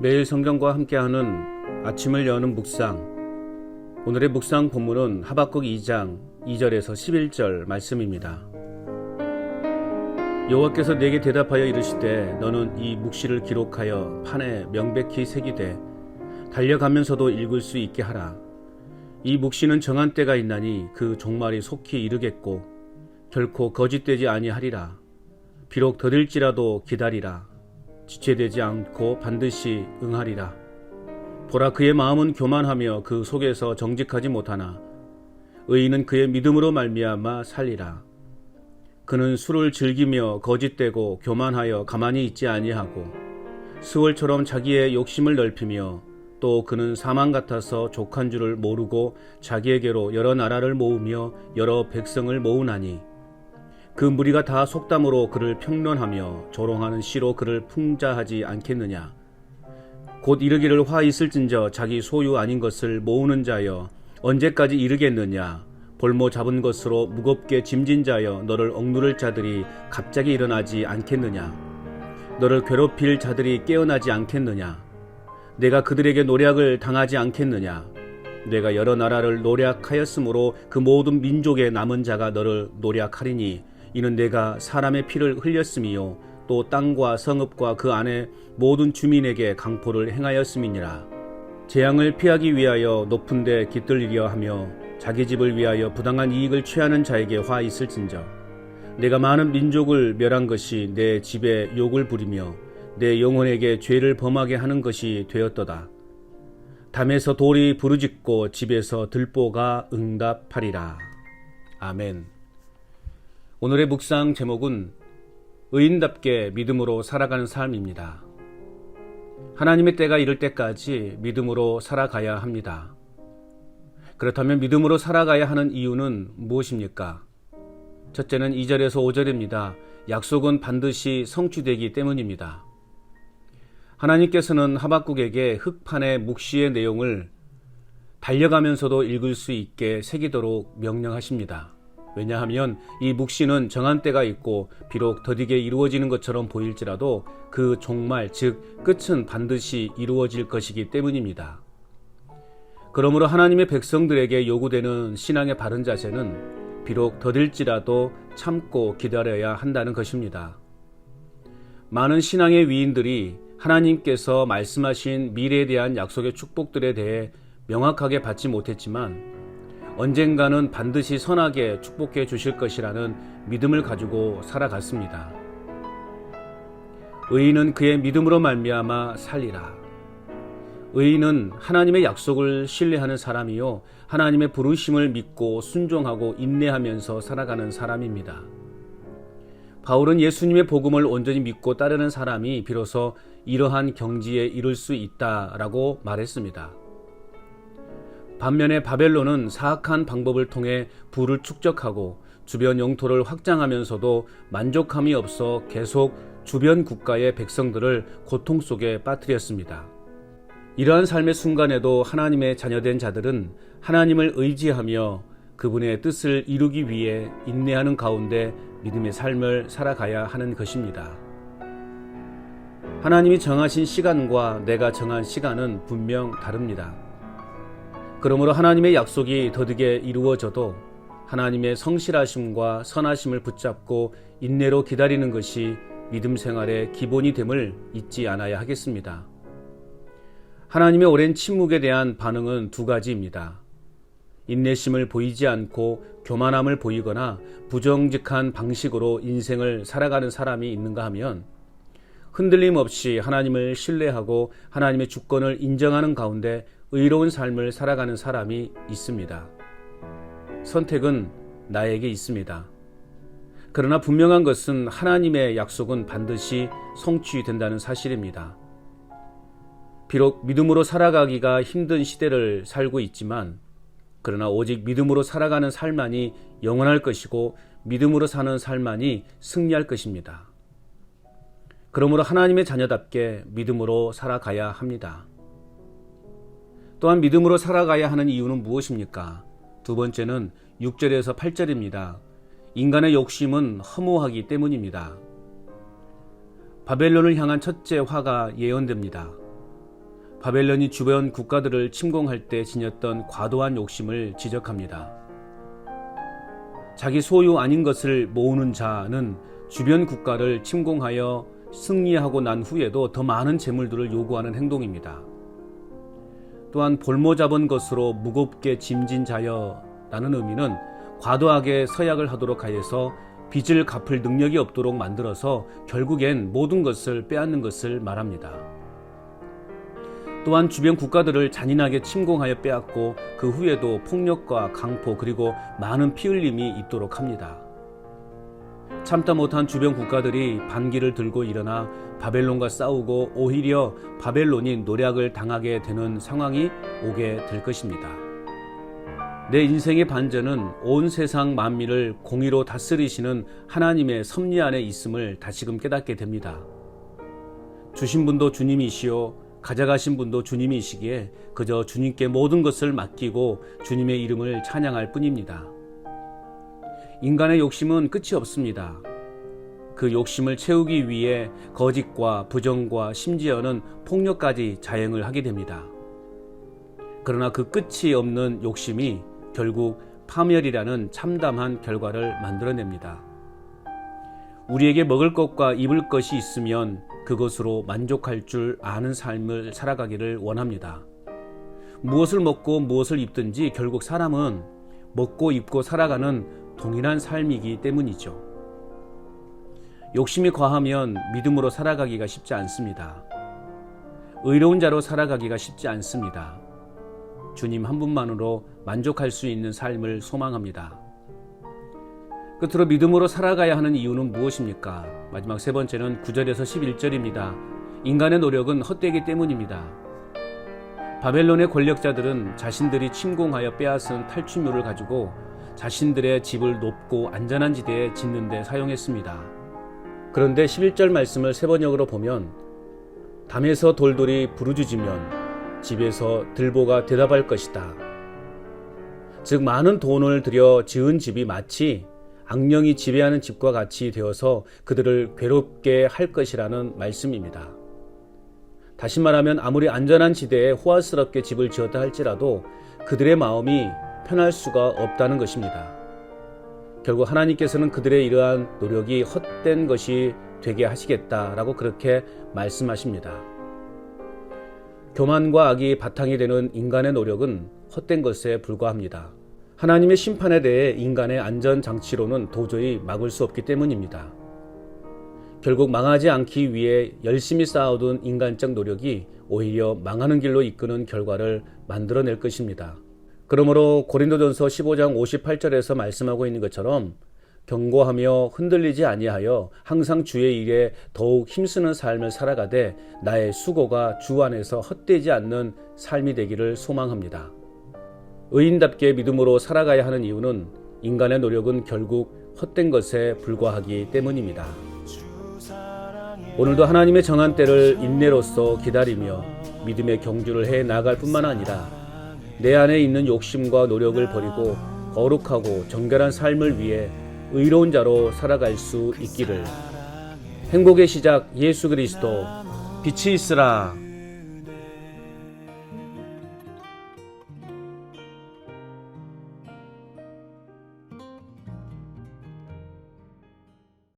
매일 성경과 함께하는 아침을 여는 묵상. 오늘의 묵상 본문은 하박국 2장 2절에서 11절 말씀입니다. 여호와께서 내게 대답하여 이르시되 너는 이 묵시를 기록하여 판에 명백히 새기되 달려가면서도 읽을 수 있게 하라. 이 묵시는 정한 때가 있나니 그 종말이 속히 이르겠고 결코 거짓되지 아니하리라. 비록 더딜지라도 기다리라. 지체되지 않고 반드시 응하리라. 보라, 그의 마음은 교만하며 그 속에서 정직하지 못하나 의인은 그의 믿음으로 말미암아 살리라. 그는 술을 즐기며 거짓되고 교만하여 가만히 있지 아니하고 스월처럼 자기의 욕심을 넓히며 또 그는 사망 같아서 족한 줄을 모르고 자기에게로 여러 나라를 모으며 여러 백성을 모으나니 그 무리가 다 속담으로 그를 평론하며 조롱하는 시로 그를 풍자하지 않겠느냐. 곧 이르기를 화 있을진저 자기 소유 아닌 것을 모으는 자여 언제까지 이르겠느냐. 볼모 잡은 것으로 무겁게 짐진 자여 너를 억누를 자들이 갑자기 일어나지 않겠느냐. 너를 괴롭힐 자들이 깨어나지 않겠느냐. 내가 그들에게 노략을 당하지 않겠느냐. 내가 여러 나라를 노략하였으므로 그 모든 민족의 남은 자가 너를 노략하리니 이는 내가 사람의 피를 흘렸음이요 또 땅과 성읍과 그 안에 모든 주민에게 강포를 행하였음이니라. 재앙을 피하기 위하여 높은 데 깃들리려 하며 자기 집을 위하여 부당한 이익을 취하는 자에게 화 있을진저 내가 많은 민족을 멸한 것이 내 집에 욕을 부리며 내 영혼에게 죄를 범하게 하는 것이 되었도다. 담에서 돌이 부르짖고 집에서 들보가 응답하리라. 아멘. 오늘의 묵상 제목은 의인답게 믿음으로 살아가는 삶입니다. 하나님의 때가 이를 때까지 믿음으로 살아가야 합니다. 그렇다면 믿음으로 살아가야 하는 이유는 무엇입니까? 첫째는 2절에서 5절입니다. 약속은 반드시 성취되기 때문입니다. 하나님께서는 하박국에게 흙판의 묵시의 내용을 달려가면서도 읽을 수 있게 새기도록 명령하십니다. 왜냐하면 이 묵시는 정한 때가 있고 비록 더디게 이루어지는 것처럼 보일지라도 그 종말 즉 끝은 반드시 이루어질 것이기 때문입니다. 그러므로 하나님의 백성들에게 요구되는 신앙의 바른 자세는 비록 더딜지라도 참고 기다려야 한다는 것입니다. 많은 신앙의 위인들이 하나님께서 말씀하신 미래에 대한 약속의 축복들에 대해 명확하게 받지 못했지만 언젠가는 반드시 선하게 축복해 주실 것이라는 믿음을 가지고 살아갔습니다. 의인은 그의 믿음으로 말미암아 살리라. 의인은 하나님의 약속을 신뢰하는 사람이요 하나님의 부르심을 믿고 순종하고 인내하면서 살아가는 사람입니다. 바울은 예수님의 복음을 온전히 믿고 따르는 사람이 비로소 이러한 경지에 이를 수 있다라고 말했습니다. 반면에 바벨론은 사악한 방법을 통해 부를 축적하고 주변 영토를 확장하면서도 만족함이 없어 계속 주변 국가의 백성들을 고통 속에 빠뜨렸습니다. 이러한 삶의 순간에도 하나님의 자녀된 자들은 하나님을 의지하며 그분의 뜻을 이루기 위해 인내하는 가운데 믿음의 삶을 살아가야 하는 것입니다. 하나님이 정하신 시간과 내가 정한 시간은 분명 다릅니다. 그러므로 하나님의 약속이 더디게 이루어져도 하나님의 성실하심과 선하심을 붙잡고 인내로 기다리는 것이 믿음 생활의 기본이 됨을 잊지 않아야 하겠습니다. 하나님의 오랜 침묵에 대한 반응은 두 가지입니다. 인내심을 보이지 않고 교만함을 보이거나 부정직한 방식으로 인생을 살아가는 사람이 있는가 하면 흔들림 없이 하나님을 신뢰하고 하나님의 주권을 인정하는 가운데 의로운 삶을 살아가는 사람이 있습니다. 선택은 나에게 있습니다. 그러나 분명한 것은 하나님의 약속은 반드시 성취된다는 사실입니다. 비록 믿음으로 살아가기가 힘든 시대를 살고 있지만 그러나 오직 믿음으로 살아가는 삶만이 영원할 것이고 믿음으로 사는 삶만이 승리할 것입니다. 그러므로 하나님의 자녀답게 믿음으로 살아가야 합니다. 또한 믿음으로 살아가야 하는 이유는 무엇입니까? 두 번째는 6절에서 8절입니다. 인간의 욕심은 허무하기 때문입니다. 바벨론을 향한 첫째 화가 예언됩니다. 바벨론이 주변 국가들을 침공할 때 지녔던 과도한 욕심을 지적합니다. 자기 소유 아닌 것을 모으는 자는 주변 국가를 침공하여 승리하고 난 후에도 더 많은 재물들을 요구하는 행동입니다. 또한 볼모 잡은 것으로 무겁게 짐진 자여라는 의미는 과도하게 서약을 하도록 하여서 빚을 갚을 능력이 없도록 만들어서 결국엔 모든 것을 빼앗는 것을 말합니다. 또한 주변 국가들을 잔인하게 침공하여 빼앗고 그 후에도 폭력과 강포 그리고 많은 피 흘림이 있도록 합니다. 참다 못한 주변 국가들이 반기를 들고 일어나 바벨론과 싸우고 오히려 바벨론이 노략을 당하게 되는 상황이 오게 될 것입니다. 내 인생의 반전은 온 세상 만민을 공의로 다스리시는 하나님의 섭리 안에 있음을 다시금 깨닫게 됩니다. 주신 분도 주님이시요 가져가신 분도 주님이시기에 그저 주님께 모든 것을 맡기고 주님의 이름을 찬양할 뿐입니다. 인간의 욕심은 끝이 없습니다. 그 욕심을 채우기 위해 거짓과 부정과 심지어는 폭력까지 자행을 하게 됩니다. 그러나 그 끝이 없는 욕심이 결국 파멸이라는 참담한 결과를 만들어냅니다. 우리에게 먹을 것과 입을 것이 있으면 그것으로 만족할 줄 아는 삶을 살아가기를 원합니다. 무엇을 먹고 무엇을 입든지 결국 사람은 먹고 입고 살아가는 동일한 삶이기 때문이죠. 욕심이 과하면 믿음으로 살아가기가 쉽지 않습니다. 의로운 자로 살아가기가 쉽지 않습니다. 주님 한 분만으로 만족할 수 있는 삶을 소망합니다. 끝으로 믿음으로 살아가야 하는 이유는 무엇입니까? 마지막 세 번째는 9절에서 11절입니다. 인간의 노력은 헛되기 때문입니다. 바벨론의 권력자들은 자신들이 침공하여 빼앗은 탈취물을 가지고 자신들의 집을 높고 안전한 지대에 짓는 데 사용했습니다. 그런데 11절 말씀을 세 번역으로 보면 담에서 돌돌이 부르짖으면 집에서 들보가 대답할 것이다. 즉 많은 돈을 들여 지은 집이 마치 악령이 지배하는 집과 같이 되어서 그들을 괴롭게 할 것이라는 말씀입니다. 다시 말하면 아무리 안전한 지대에 호화스럽게 집을 지었다 할지라도 그들의 마음이 편할 수가 없다는 것입니다. 결국 하나님께서는 그들의 이러한 노력이 헛된 것이 되게 하시겠다라고 그렇게 말씀하십니다. 교만과 악이 바탕이 되는 인간의 노력은 헛된 것에 불과합니다. 하나님의 심판에 대해 인간의 안전장치로는 도저히 막을 수 없기 때문입니다. 결국 망하지 않기 위해 열심히 쌓아둔 인간적 노력이 오히려 망하는 길로 이끄는 결과를 만들어낼 것입니다. 그러므로 고린도전서 15장 58절에서 말씀하고 있는 것처럼 경고하며 흔들리지 아니하여 항상 주의 일에 더욱 힘쓰는 삶을 살아가되 나의 수고가 주 안에서 헛되지 않는 삶이 되기를 소망합니다. 의인답게 믿음으로 살아가야 하는 이유는 인간의 노력은 결국 헛된 것에 불과하기 때문입니다. 오늘도 하나님의 정한 때를 인내로써 기다리며 믿음의 경주를 해 나갈 뿐만 아니라 내 안에 있는 욕심과 노력을 버리고 거룩하고 정결한 삶을 위해 의로운 자로 살아갈 수 있기를. 행복의 시작 예수 그리스도 빛이 있으라.